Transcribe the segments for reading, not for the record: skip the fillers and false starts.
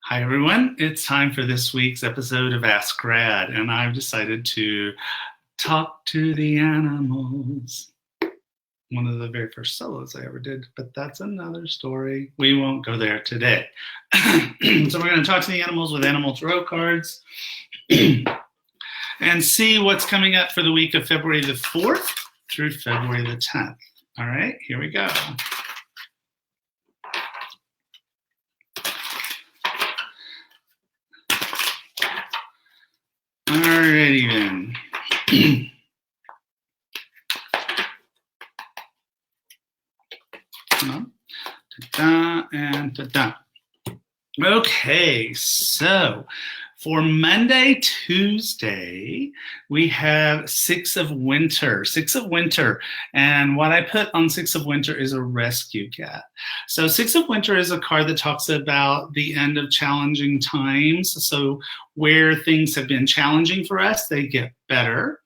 Hi, everyone. It's time for this week's episode of Ask Rad, and I've decided to talk to the animals. One of the very first solos I ever did, but that's another story. We won't go there today. So we're going to talk to the animals with animal tarot cards and see what's coming up for the week of February the 4th through February the 10th. All right, here we go. Alrighty then. Ta-da and ta-da. Okay, so for Monday, Tuesday, we have Six of Winter. Six of Winter. And what I put on Six of Winter is a rescue cat. So Six of Winter is a card that talks about the end of challenging times. So where things have been challenging for us, they get better.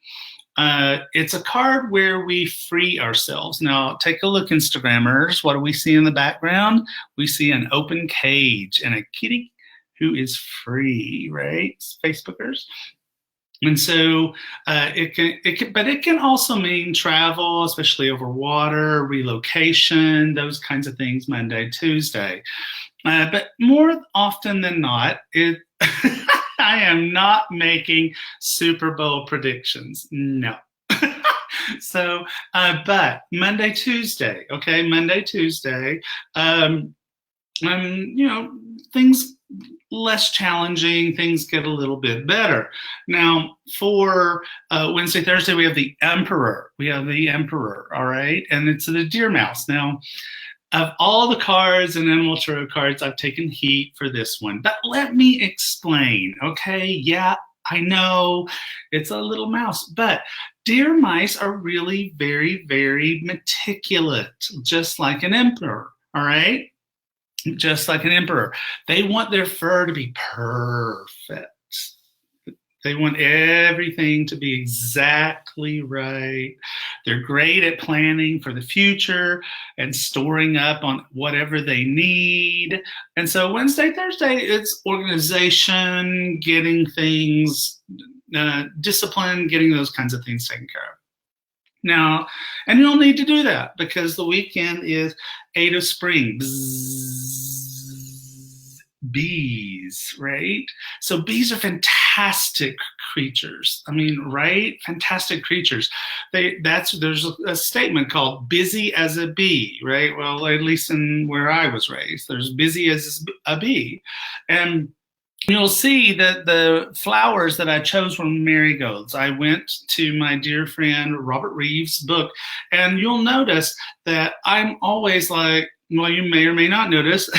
It's a card where we free ourselves. Now, take a look, Instagrammers. What do we see in the background? We see an open cage and a kitty who is free, right? Facebookers. And so it can also mean travel, especially over water, relocation, those kinds of things, Monday, Tuesday. But more often than not, I am not making Super Bowl predictions. No. So, but Monday, Tuesday, okay, Monday, Tuesday, things less challenging, things get a little bit better. Now, for Wednesday, Thursday, we have the Emperor. All right, and it's the Deer Mouse. Now, of all the cards and animal tarot cards, I've taken heat for this one. But let me explain, okay? Yeah, I know it's a little mouse, but deer mice are really very, very meticulous, just like an emperor, all right? Just like an emperor. They want their fur to be perfect. They want everything to be exactly right. They're great at planning for the future and storing up on whatever they need. And so Wednesday, Thursday, it's organization, getting things, discipline, getting those kinds of things taken care of. Now, and you'll need to do that because the weekend is Eight of Spring. Bees, right? So bees are fantastic creatures. I mean, right? Fantastic creatures. There's a statement called busy as a bee, right? Well, at least in where I was raised, there's busy as a bee. And you'll see that the flowers that I chose were marigolds. I went to my dear friend Robert Reeves' book, and you'll notice that I'm always like, well, you may or may not notice,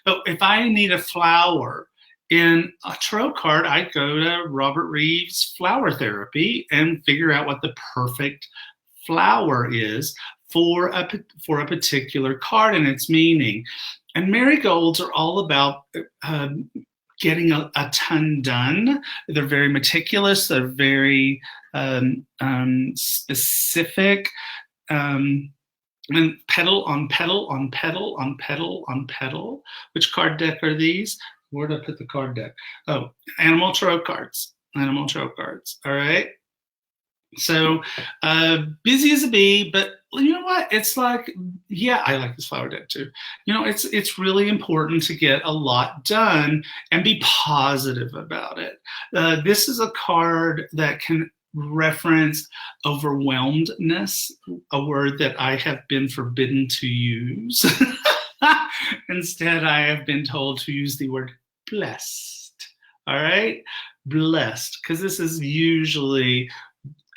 but if I need a flower in a tarot card, I go to Robert Reeves' Flower Therapy and figure out what the perfect flower is for a particular card and its meaning. And marigolds are all about getting a ton done. They're very meticulous. They're very specific. And petal on petal on petal on petal on petal. Which card deck are these? Where did I put the card deck? Oh, animal tarot cards. Animal tarot cards. All right. So busy as a bee, but you know what? It's like, yeah, I like this flower deck too. You know, it's really important to get a lot done and be positive about it. This is a card that can reference overwhelmedness, a word that I have been forbidden to use. Instead, I have been told to use the word blessed. All right? Blessed, because this is usually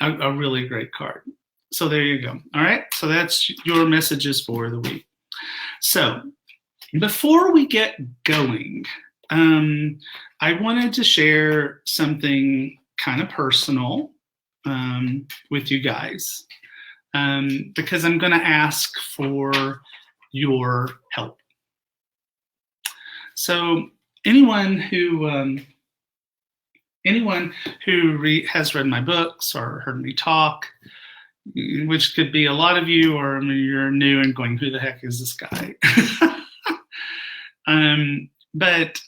a really great card. So there you go. All right? So that's your messages for the week. So before we get going, I wanted to share something kind of personal with you guys because I'm going to ask for your help. So anyone who has read my books or heard me talk, which could be a lot of you, or you're new and going, who the heck is this guy? But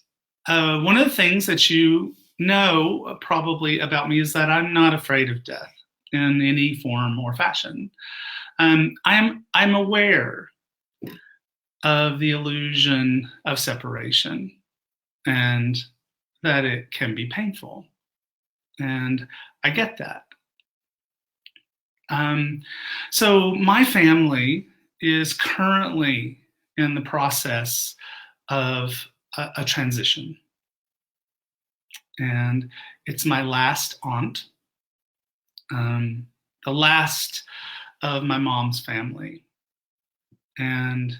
One of the things that you know probably about me is that I'm not afraid of death in any form or fashion. I'm aware of the illusion of separation and that it can be painful, and I get that. Um, so my family is currently in the process of a transition, and it's my last aunt, um, the last of my mom's family, and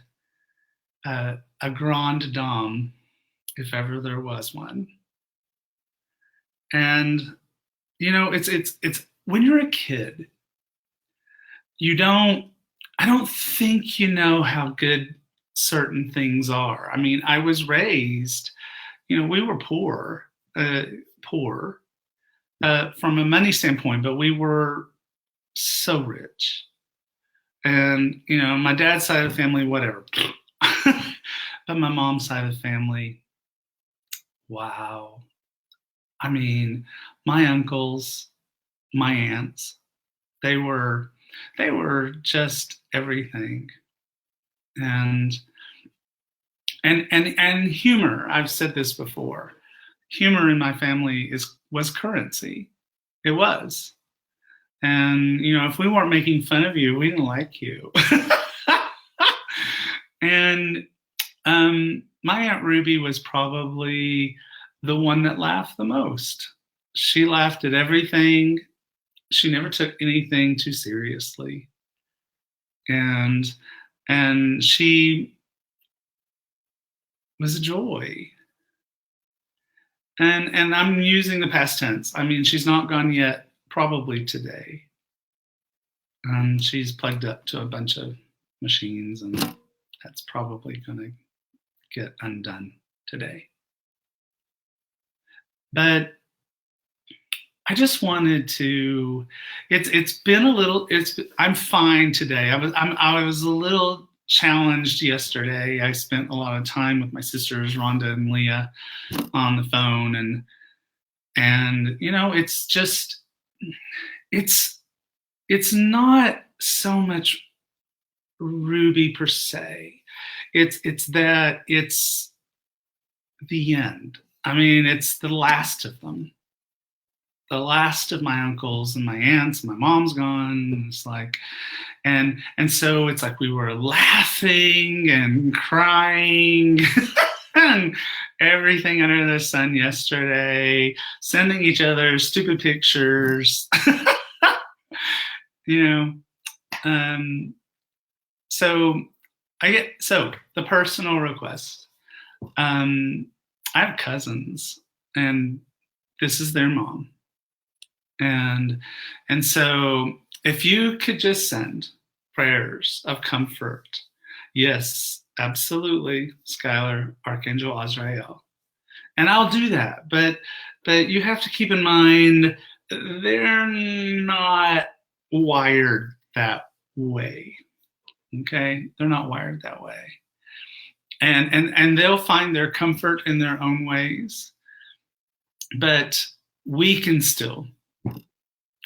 a grande dame, if ever there was one. And it's when you're a kid, you don't. I don't think you know how good certain things are. I mean, I was raised. We were poor, poor from a money standpoint, but we were so rich. And my dad's side of the family, whatever. But my mom's side of the family, wow. I mean, my uncles, my aunts, they were they were just everything. And and humor, I've said this before. Humor in my family is was currency. It was. And if we weren't making fun of you, we didn't like you. And my Aunt Ruby was probably the one that laughed the most. She laughed at everything. She never took anything too seriously. And she was a joy. And I'm using the past tense. I mean, she's not gone yet, probably today. She's plugged up to a bunch of machines, and that's probably going to get undone today. But I just wanted to. It's been a little. I'm fine today. I was a little challenged yesterday. I spent a lot of time with my sisters Rhonda and Leah on the phone, and it's just it's not so much Ruby per se. It's that it's the end. I mean, it's the last of them. The last of my uncles and my aunts. My mom's gone. It's like, and so it's like we were laughing and crying and everything under the sun yesterday, sending each other stupid pictures. you know, um, so so the personal request. I have cousins, and this is their mom. And so if you could just send prayers of comfort, yes, absolutely, Skylar, Archangel Azrael, and I'll do that. But you have to keep in mind they're not wired that way. Okay, they're not wired that way, and they'll find their comfort in their own ways. But we can still,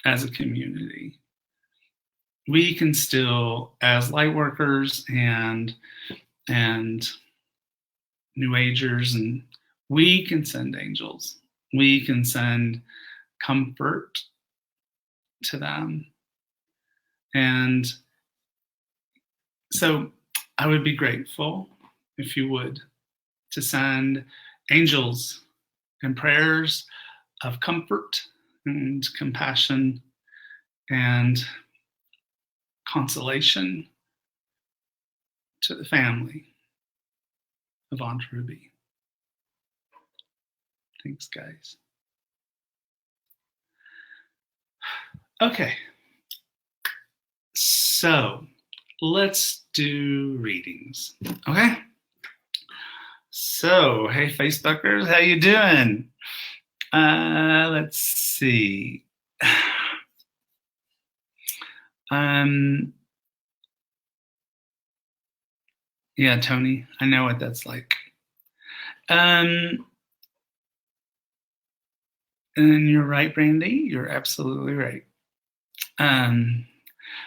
as a community, we can still, as light workers and new agers, and we can send angels. We can send comfort to them. And so I would be grateful if you would to send angels and prayers of comfort and compassion and consolation to the family of Aunt Ruby. Thanks, guys. Okay, so let's do readings. Okay. So, hey, Facebookers, how you doing? Let's see. Yeah, Tony, I know what that's like. And you're right, Brandy. You're absolutely right. Um,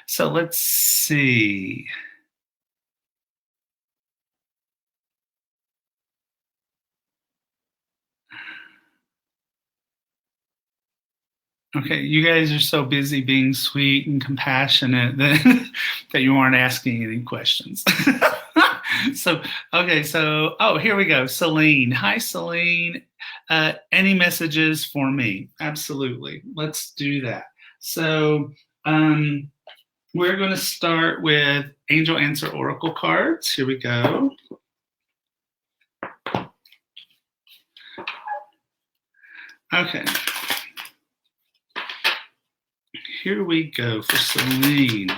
so let's see. Okay, you guys are so busy being sweet and compassionate that, that you aren't asking any questions. So, okay, so, oh, here we go. Celine. Hi, Celine. Any messages for me? Absolutely. Let's do that. So, we're going to start with Angel Answer Oracle cards. Here we go. Okay. Here we go for Celine.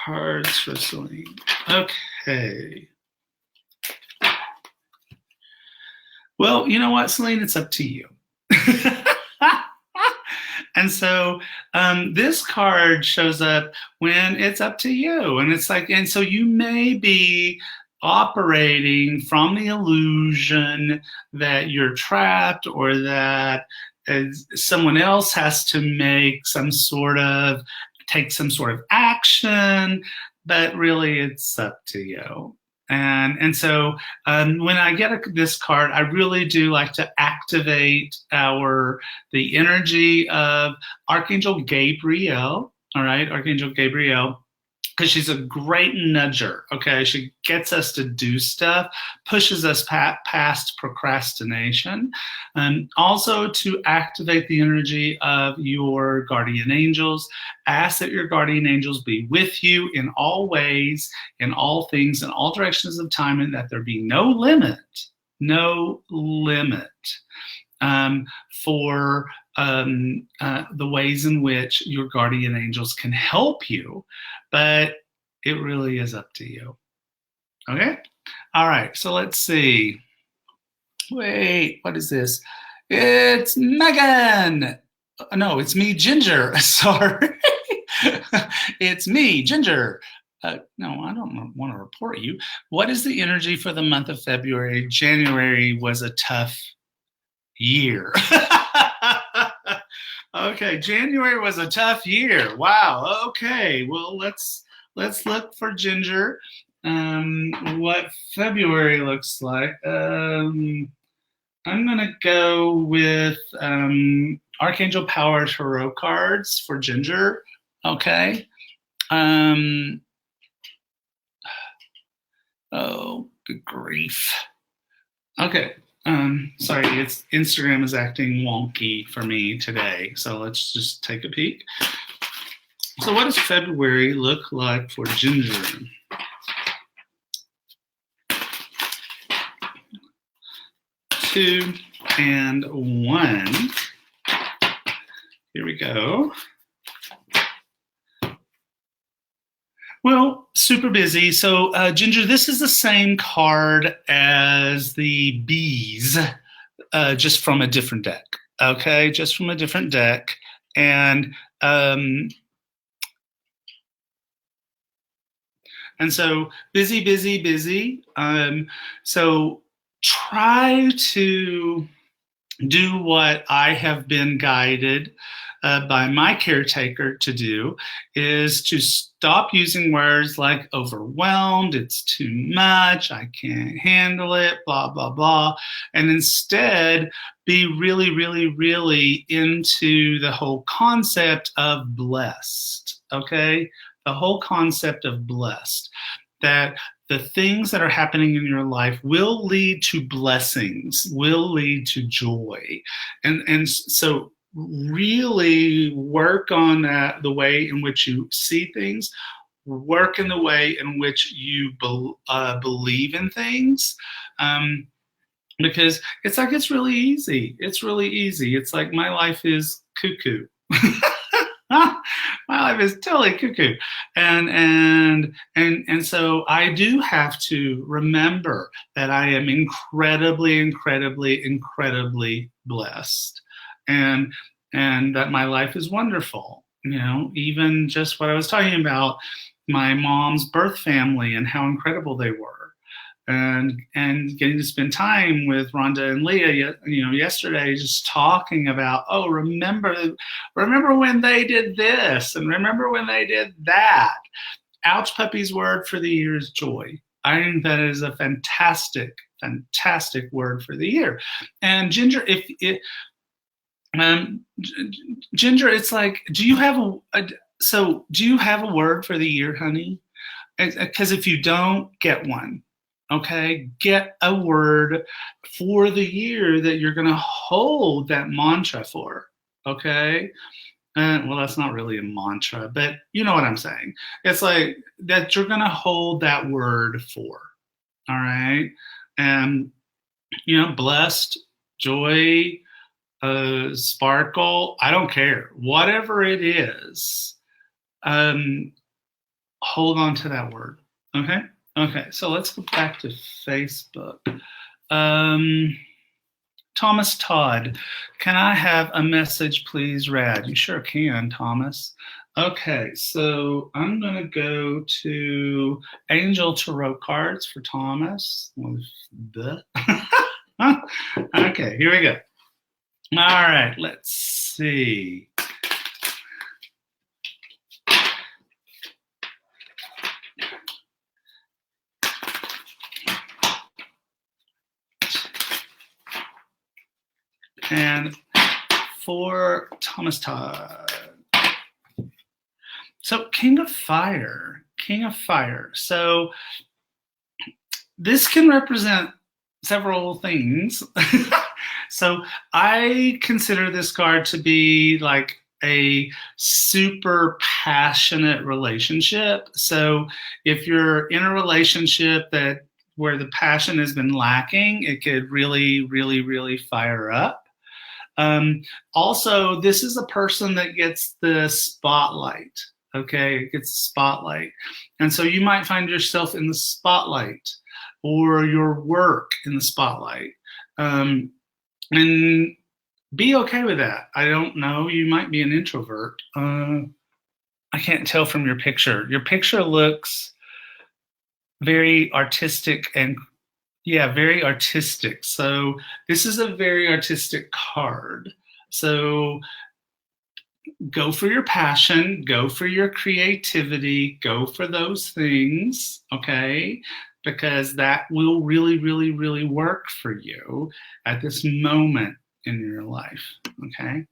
Cards for Celine. Okay. Well, you know what, Celine? It's up to you. And so this card shows up when it's up to you. And it's like, and so you may be operating from the illusion that you're trapped or that someone else has to take some sort of action, but really it's up to you. And so when I get this card, I really do like to activate the energy of Archangel Gabriel. All right, Archangel Gabriel, because she's a great nudger. Okay, she gets us to do stuff, pushes us past procrastination, and also to activate the energy of your guardian angels. Ask that your guardian angels be with you in all ways, in all things, in all directions of time, and that there be no limit for the ways in which your guardian angels can help you, but it really is up to you. Okay? All right, so let's see. Wait, what is this? It's Megan. No, it's me, Ginger. Sorry. It's me, Ginger. No, I don't want to report you. What is the energy for the month of February? January was a tough year. Okay, January was a tough year. Wow. Okay, well let's look for Ginger. What February looks like. I'm gonna go with Archangel Power Tarot cards for Ginger. Okay. Oh, good grief. Okay. Sorry, Instagram is acting wonky for me today. So let's just take a peek. So what does February look like for Ginger? Two and one. Here we go. Well, super busy. So, Ginger, this is the same card as the bees, just from a different deck. Okay, just from a different deck. And so busy, busy, busy. So try to do what I have been guided by my caretaker to do, is to stop using words like overwhelmed, it's too much, I can't handle it, blah, blah, blah, and instead be really, really, really into the whole concept of blessed, okay? The whole concept of blessed, that the things that are happening in your life will lead to blessings, will lead to joy. And so really work on that, the way in which you see things, work in the way in which you believe in things. Because it's like, it's really easy. It's really easy. It's like my life is cuckoo. My life is totally cuckoo. And so I do have to remember that I am incredibly, incredibly, incredibly blessed. And that my life is wonderful. You know, even just what I was talking about, my mom's birth family and how incredible they were. and getting to spend time with Rhonda and Leah, yesterday, just talking about, oh, remember when they did this, and remember when they did that. Ouch Puppy's word for the year is joy. I think that is a fantastic word for the year. And Ginger, Ginger, it's like, do you have a word for the year, honey? Because if you don't, get one. Okay, get a word for the year that you're going to hold that mantra for. Okay. Well, that's not really a mantra, but you know what I'm saying. It's like that you're going to hold that word for. All right. And, blessed, joy, sparkle, I don't care. Whatever it is, hold on to that word. Okay. Okay. So let's go back to Facebook. Thomas Todd, can I have a message, please, read? You sure can, Thomas. Okay, so I'm going to go to Angel Tarot cards for Thomas. Okay, here we go. All right, let's see. And for Thomas Todd. So King of Fire. So this can represent several things. So I consider this card to be like a super passionate relationship. So if you're in a relationship where the passion has been lacking, it could really, really, really fire up. Also, this is a person that gets the spotlight. Okay, it gets the spotlight. And so you might find yourself in the spotlight, or your work in the spotlight. And be okay with that. I don't know, you might be an introvert. I can't tell from your picture. Your picture looks very artistic and very artistic. So this is a very artistic card. So go for your passion, go for your creativity, go for those things, okay? Because that will really, really, really work for you at this moment in your life, okay?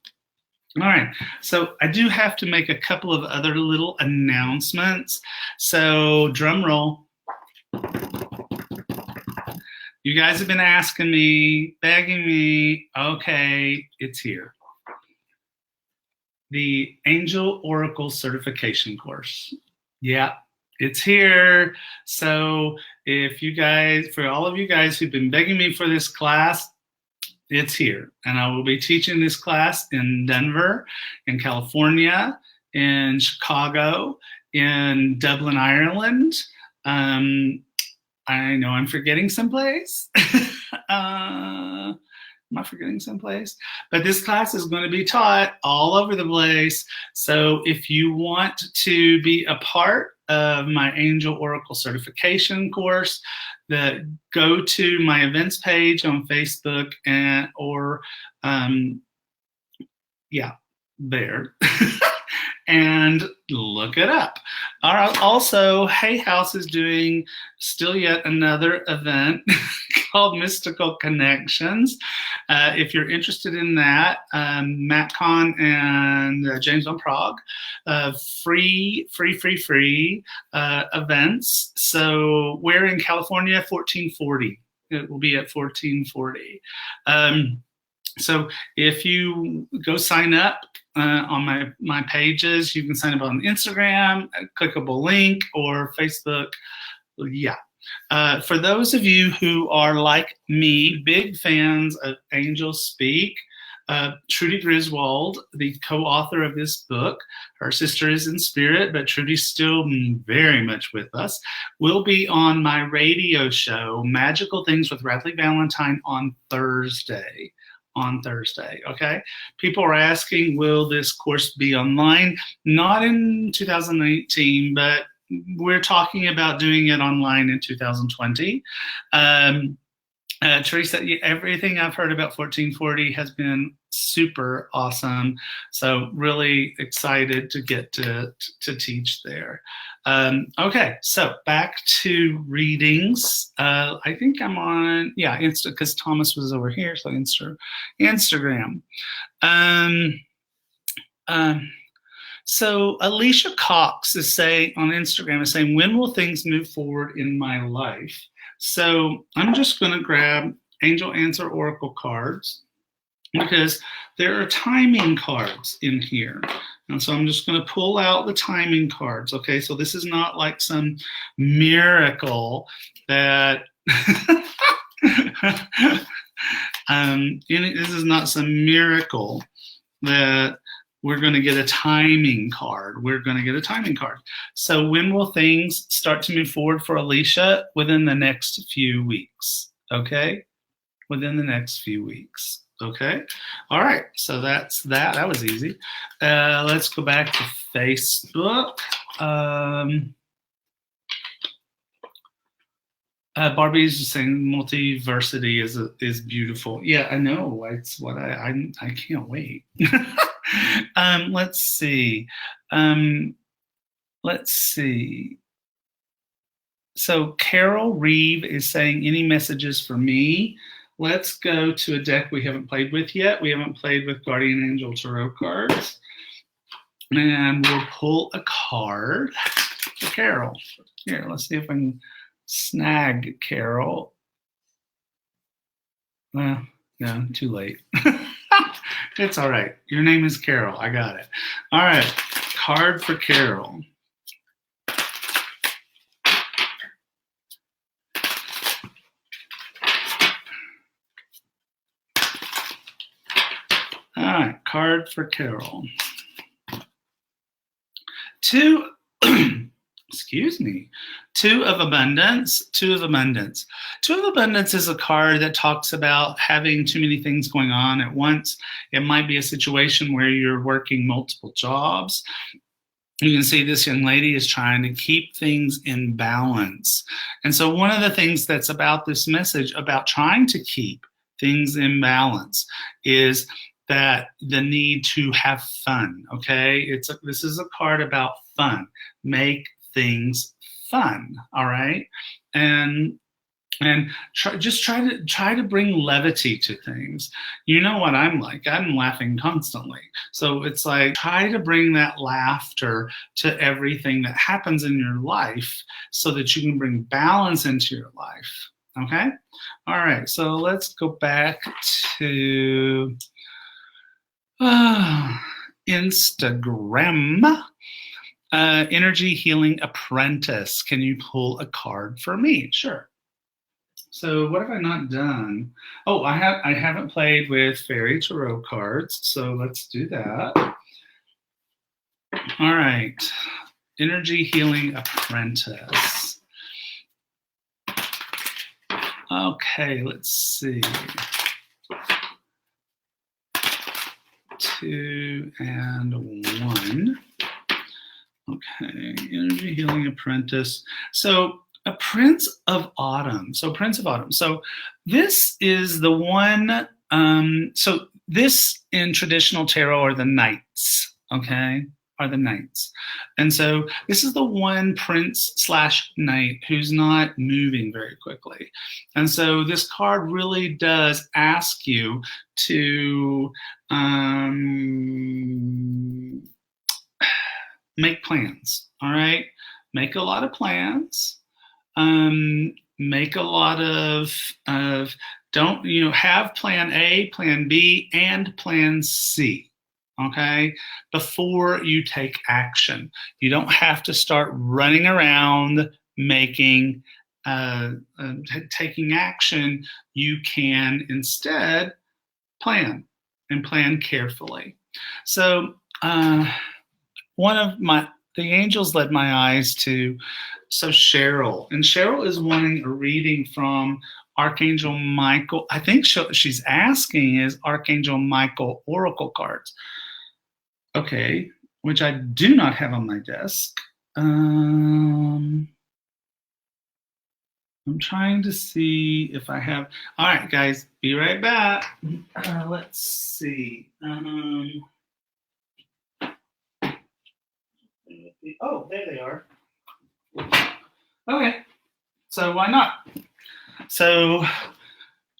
All right, so I do have to make a couple of other little announcements. So drum roll. You guys have been asking me, begging me, okay, it's here. The Angel Oracle Certification course. Yeah, it's here. So for all of you guys who've been begging me for this class, it's here. And I will be teaching this class in Denver, in California, in Chicago, in Dublin, Ireland. I know I'm forgetting someplace. Am I forgetting someplace? But this class is going to be taught all over the place. So if you want to be a part of my Angel Oracle Certification course, go to my events page on Facebook there. And look it up. Also, Hay House is doing still yet another event called Mystical Connections. If you're interested in that, Matt Kahn and James Van Prague, free events. So we're in California, 1440. It will be at 1440. So if you go sign up on my pages, you can sign up on Instagram, a clickable link, or Facebook. Yeah. For those of you who are like me, big fans of Angel Speak, Trudy Griswold, the co-author of this book, her sister is in spirit, but Trudy's still very much with us, will be on my radio show, Magical Things with Radley Valentine, on Thursday. Okay? People are asking, will this course be online? Not in 2018, but we're talking about doing it online in 2020. Teresa, everything I've heard about 1440 has been super awesome. So really excited to get to teach there. Okay, so back to readings. I think I'm on, yeah, Insta, because Thomas was over here, so Instagram. Um, um, so Alicia Cox is saying on Instagram, is saying, when will things move forward in my life? So I'm just going to grab Angel Answer Oracle cards because there are timing cards in here. And so I'm just going to pull out the timing cards. Okay, so this is not like some miracle that this is not some miracle that we're going to get a timing card. We're going to get a timing card. So when will things start to move forward for Alicia? Within the next few weeks, okay? Within the next few weeks, okay? All right, so that's that. That was easy. Let's go back to Facebook. Barbie's just saying multiversity is beautiful. Yeah, I know. It's what I can't wait. Let's see. Let's see. So Carol Reeve is saying, any messages for me? Let's go to a deck we haven't played with yet. We haven't played with Guardian Angel Tarot cards. And we'll pull a card for Carol. Here, let's see if I can snag Carol. Well, no, too late. It's all right. Your name is Carol. I got it. All right. Card for Carol. All right. Card for Carol. Excuse me. Two of Abundance. Two of Abundance. Two of Abundance is a card that talks about having too many things going on at once. It might be a situation where you're working multiple jobs. You can see this young lady is trying to keep things in balance. And so one of the things that's about this message about trying to keep things in balance is that the need to have fun, okay? This is a card about fun. Make things fun, all right? And try to bring levity to things. You know what I'm like. I'm laughing constantly. So it's like, try to bring that laughter to everything that happens in your life so that you can bring balance into your life, okay? All right, so let's go back to Instagram. Energy Healing Apprentice. Can you pull a card for me? Sure. So what have I not done? Oh, I haven't played with fairy tarot cards, so let's do that. All right. Energy Healing Apprentice. Okay, let's see. 2 and 1. Okay, Energy Healing Apprentice. So a Prince of Autumn. So Prince of Autumn. So this is the one, so this in traditional tarot are the knights, okay, are the knights. And so this is the one prince / knight who's not moving very quickly. And so this card really does ask you to make plans, all right? Make a lot of plans. Make a lot of don't, have plan A, plan B, and plan C, okay? Before you take action. You don't have to start running around making, taking action. You can instead plan and plan carefully. So the angels led my eyes to Cheryl, and Cheryl is wanting a reading from Archangel Michael. I think she's asking is Archangel Michael Oracle cards. Okay, which I do not have on my desk. I'm trying to see if I have. All right, guys, be right back. Let's see. Oh, there they are. Okay, so why not? So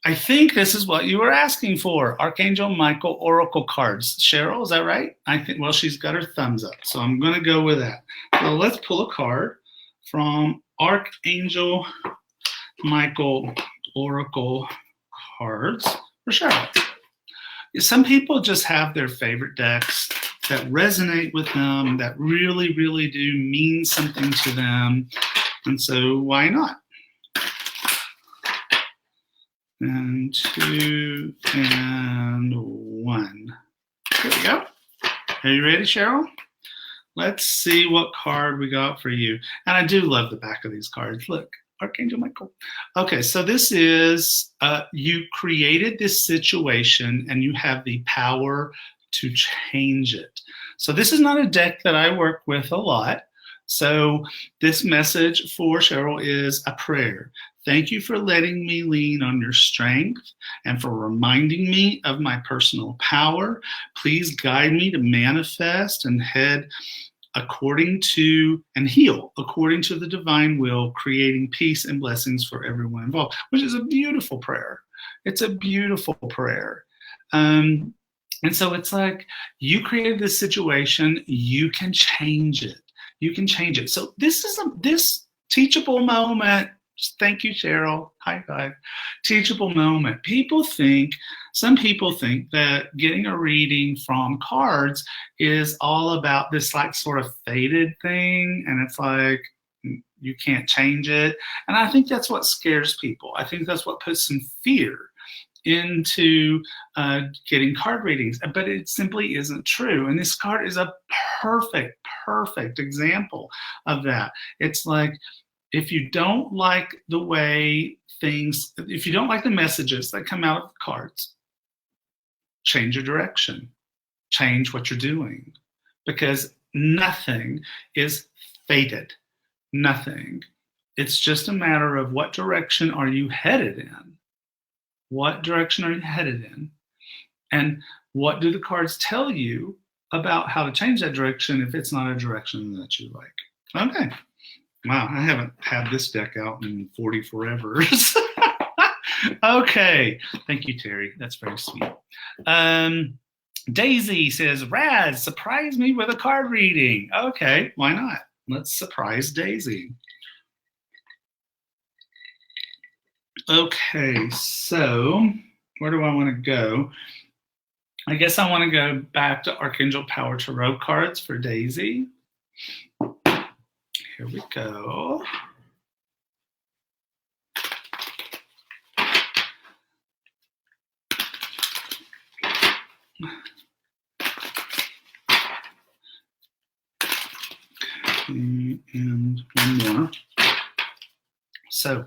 I think this is what you were asking for. Archangel Michael Oracle cards. Cheryl, is that right? I think, well, she's got her thumbs up, so I'm going to go with that. So let's pull a card from Archangel Michael Oracle cards for Cheryl. Some people just have their favorite decks that resonate with them, that really, really do mean something to them. And so why not? And 2 and 1. There we go. Are you ready, Cheryl? Let's see what card we got for you. And I do love the back of these cards. Look, Archangel Michael. Okay, so this is, you created this situation and you have the power to change it. So this is not a deck that I work with a lot. So this message for Cheryl is a prayer. Thank you for letting me lean on your strength and for reminding me of my personal power. Please guide me to manifest and head according to and heal according to the divine will, creating peace and blessings for everyone involved, which is a beautiful prayer. It's a beautiful prayer. And so it's like, you created this situation, you can change it. You can change it. So this is this teachable moment. Thank you, Cheryl. High five. Teachable moment. Some people think that getting a reading from cards is all about this like sort of fated thing. And it's like, you can't change it. And I think that's what scares people. I think that's what puts some fear into getting card readings, but it simply isn't true. And this card is a perfect example of that. It's like, if you don't like the way things, if you don't like the messages that come out of the cards, change your direction, change what you're doing, because nothing is fated. Nothing. It's just a matter of what direction are you headed in? What direction are you headed in? And what do the cards tell you about how to change that direction if it's not a direction that you like? Okay. Wow, I haven't had this deck out in 40 forevers. Okay. Thank you, Terry. That's very sweet. Daisy says, Raz, surprise me with a card reading. Okay, why not? Let's surprise Daisy. Okay, so where do I want to go? I guess I want to go back to Archangel Power Tarot cards for Daisy. Here we go. And one more. So,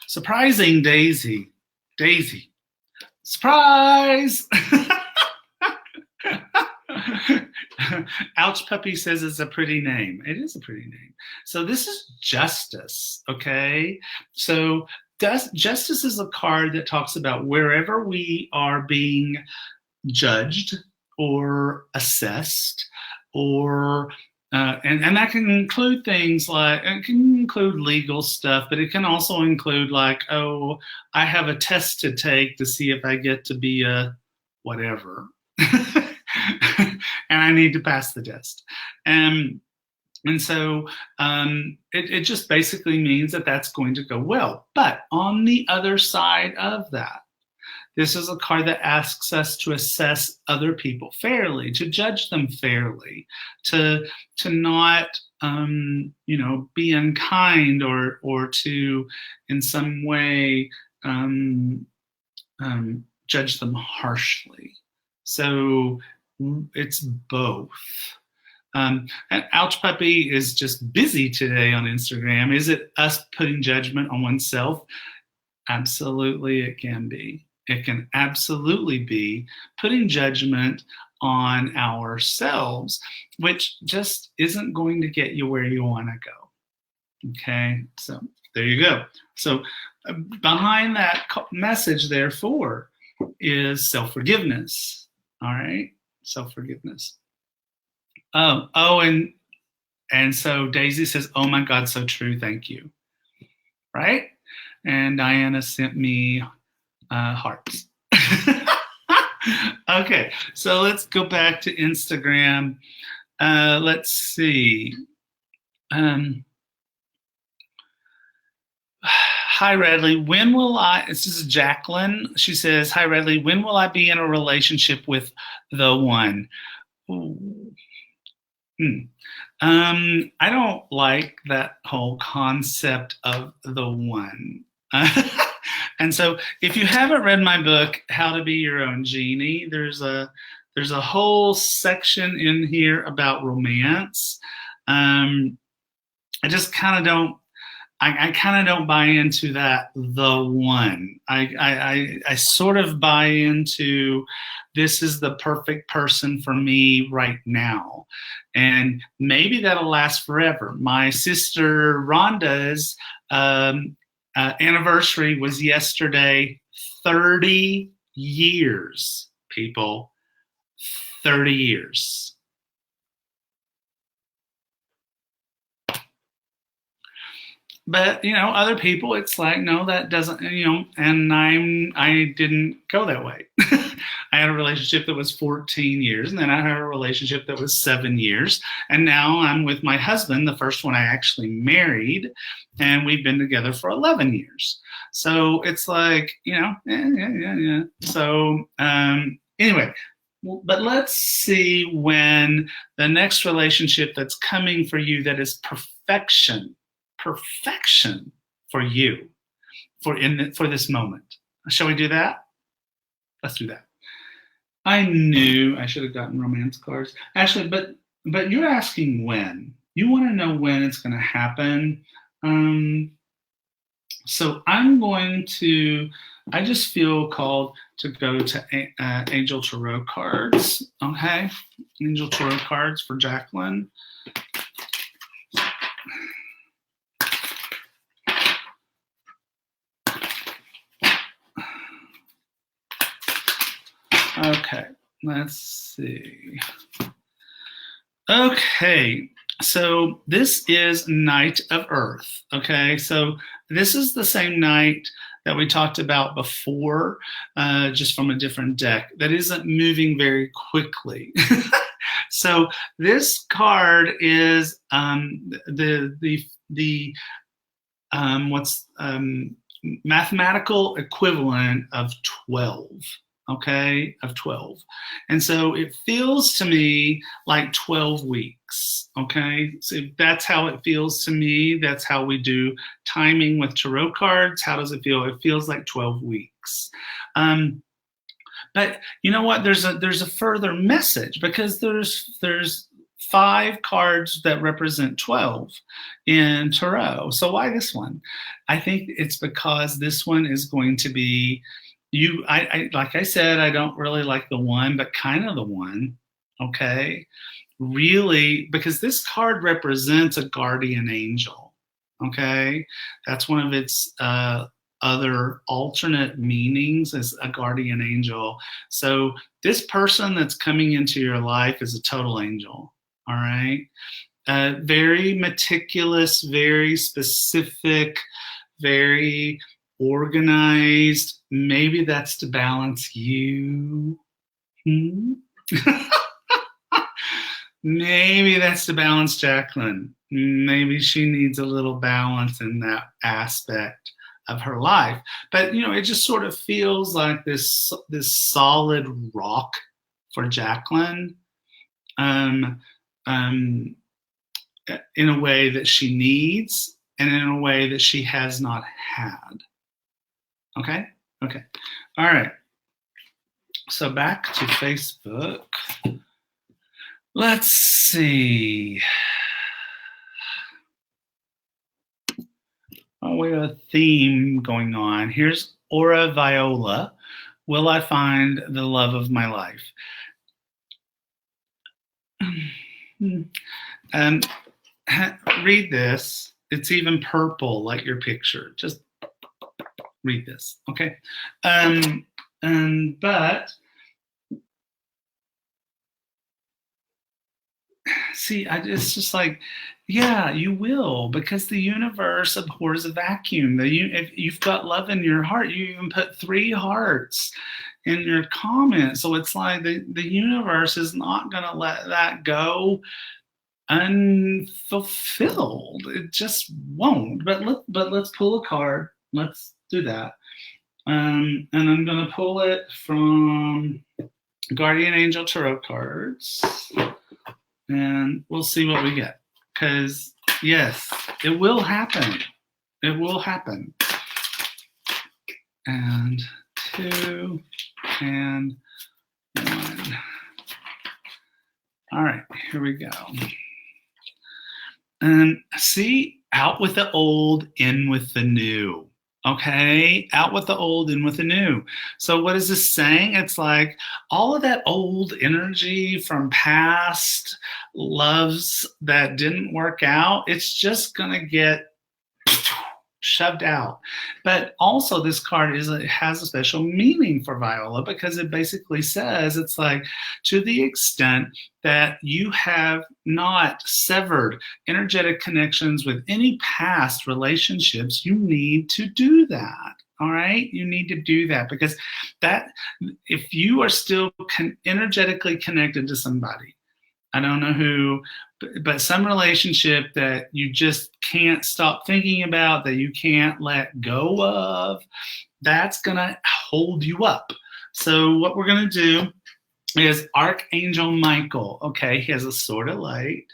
surprising Daisy. Daisy. Surprise! Ouch Puppy says it's a pretty name. It is a pretty name. So this is Justice, okay? So Justice is a card that talks about wherever we are being judged or assessed, or and that can include things like, it can include legal stuff, but it can also include like, oh, I have a test to take to see if I get to be a whatever. And I need to pass the test. And so it just basically means that that's going to go well. But on the other side of that, this is a card that asks us to assess other people fairly, to judge them fairly, to not be unkind or to in some way judge them harshly. So it's both. And Ouch Puppy is just busy today on Instagram. Is it us putting judgment on oneself? Absolutely, it can be. It can absolutely be putting judgment on ourselves, which just isn't going to get you where you want to go. Okay, so there you go. So behind that message, therefore, is self-forgiveness. All right, self-forgiveness. And so Daisy says, "Oh my God, so true. Thank you." Right? And Diana sent me hearts. Okay, so let's go back to Instagram. Let's see. Hi, Radley. When will I? This is Jacqueline. She says, "Hi, Radley. When will I be in a relationship with the one?" I don't like that whole concept of the one. And so if you haven't read my book, How to Be Your Own Genie, there's a whole section in here about romance. I just kind of don't. I kind of don't buy into that. The one. I sort of buy into this is the perfect person for me right now, and maybe that'll last forever. My sister Rhonda's anniversary was yesterday. 30 years, people. 30 years. But other people, it's like, no, that doesn't, and I didn't go that way. I had a relationship that was 14 years, and then I had a relationship that was 7 years, and now I'm with my husband, the first one I actually married, and we've been together for 11 years. So it's like, yeah. So anyway, but let's see when the next relationship that's coming for you that is perfection for you for this moment. Shall we do that? Let's do that. I knew I should have gotten romance cards. Actually, but you're asking when. You want to know when it's going to happen. So I just feel called to go to Angel Tarot cards. Okay, Angel Tarot cards for Jacqueline. Okay, let's see. Okay, so this is Knight of Earth. Okay, so this is the same knight that we talked about before, just from a different deck that isn't moving very quickly. So this card is mathematical equivalent of 12. Okay, of 12. And so it feels to me like 12 weeks. Okay, so that's how it feels to me. That's how we do timing with tarot cards. How does it feel? It feels like 12 weeks. But you know what? There's a further message, because there's 5 cards that represent 12 in tarot. So why this one? I think it's because this one is going to be I like I said, I don't really like the one, but kind of the one. Okay, really, because this card represents a guardian angel. Okay, that's one of its other alternate meanings, is a guardian angel. So this person that's coming into your life is a total angel. All right, very meticulous, very specific, very organized. Maybe that's to balance you. Maybe that's to balance Jacqueline. Maybe she needs a little balance in that aspect of her life. But it just sort of feels like this solid rock for Jacqueline, in a way that she needs, and in a way that she has not had. Okay? Okay. All right. So back to Facebook. Let's see. Oh, we have a theme going on. Here's Aura Viola. Will I find the love of my life? Read this. It's even purple, like your picture. Just read this, okay? But see, it's just like, yeah, you will, because the universe abhors a vacuum. If you've got love in your heart, you even put 3 hearts in your comment. So it's like the universe is not going to let that go unfulfilled. It just won't. But let's pull a card. Let's do that. And I'm going to pull it from Guardian Angel Tarot cards, and we'll see what we get. Because yes, it will happen. It will happen. And 2 and 1. All right, here we go. And see, out with the old, in with the new. Okay, out with the old, in with the new. So what is this saying? It's like all of that old energy from past loves that didn't work out, it's just gonna get shoved out. But also this card has a special meaning for Viola, because it basically says, it's like, to the extent that you have not severed energetic connections with any past relationships, you need to do that. All right, you need to do that, because that, if you are still energetically connected to somebody, I don't know who, but some relationship that you just can't stop thinking about, that you can't let go of, that's going to hold you up. So what we're going to do is Archangel Michael. Okay, he has a sword of light.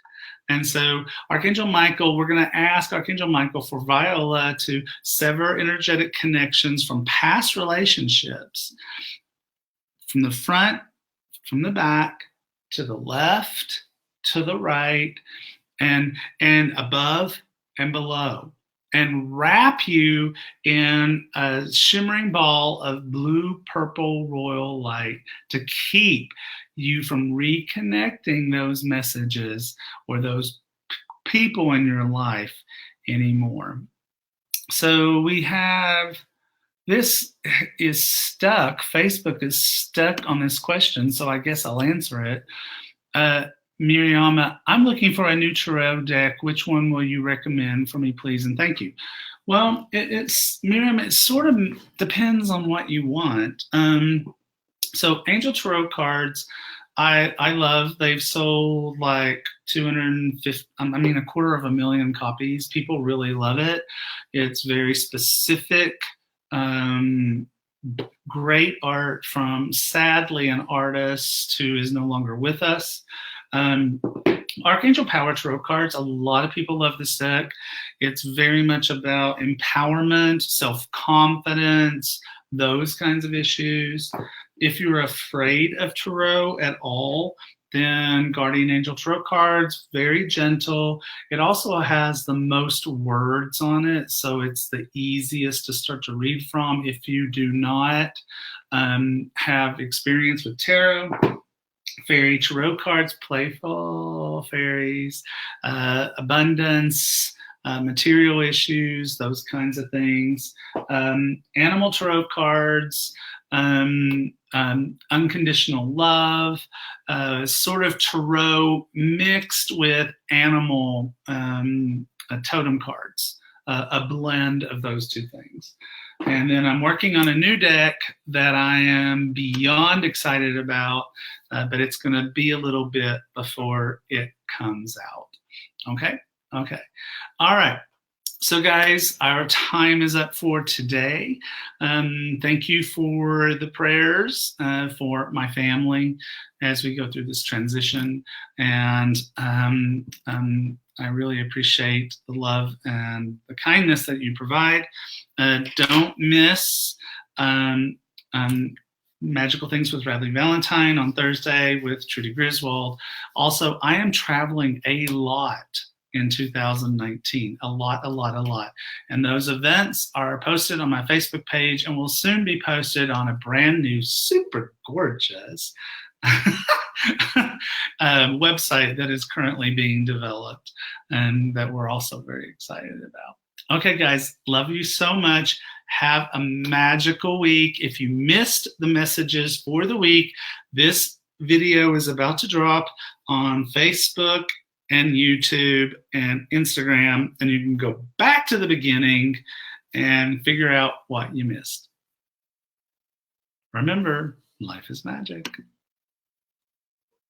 And so Archangel Michael, we're going to ask Archangel Michael for Viola to sever energetic connections from past relationships, from the front, from the back, to the left, to the right, and above and below, and wrap you in a shimmering ball of blue purple royal light to keep you from reconnecting those messages or those people in your life anymore. So we have, this is stuck. Facebook is stuck on this question, so I guess I'll answer it. Miriam, I'm looking for a new tarot deck. Which one will you recommend for me, please? And thank you. Well, it's Miriam, it sort of depends on what you want. So Angel Tarot cards, I love. They've sold like 250, I mean, 250,000 copies. People really love it. It's very specific. Great art from, sadly, an artist who is no longer with us. Archangel Power Tarot cards, a lot of people love this deck. It's very much about empowerment, self-confidence, those kinds of issues. If you're afraid of tarot at all, then Guardian Angel Tarot cards, very gentle. It also has the most words on it, so it's the easiest to start to read from if you do not have experience with tarot. Fairy tarot cards, playful fairies, abundance, material issues, those kinds of things. Animal tarot cards, unconditional love, sort of tarot mixed with animal totem cards, a blend of those two things. And then I'm working on a new deck that I am beyond excited about, but it's going to be a little bit before it comes out. Okay? Okay. All right. So guys, our time is up for today. Thank you for the prayers for my family as we go through this transition. And I really appreciate the love and the kindness that you provide. Don't miss Magical Things with Radley Valentine on Thursday with Trudy Griswold. Also, I am traveling a lot in 2019, a lot. And those events are posted on my Facebook page and will soon be posted on a brand new, super gorgeous website that is currently being developed and that we're also very excited about. Okay, guys, love you so much. Have a magical week. If you missed the messages for the week, this video is about to drop on Facebook and YouTube and Instagram, and you can go back to the beginning and figure out what you missed. Remember, life is magic.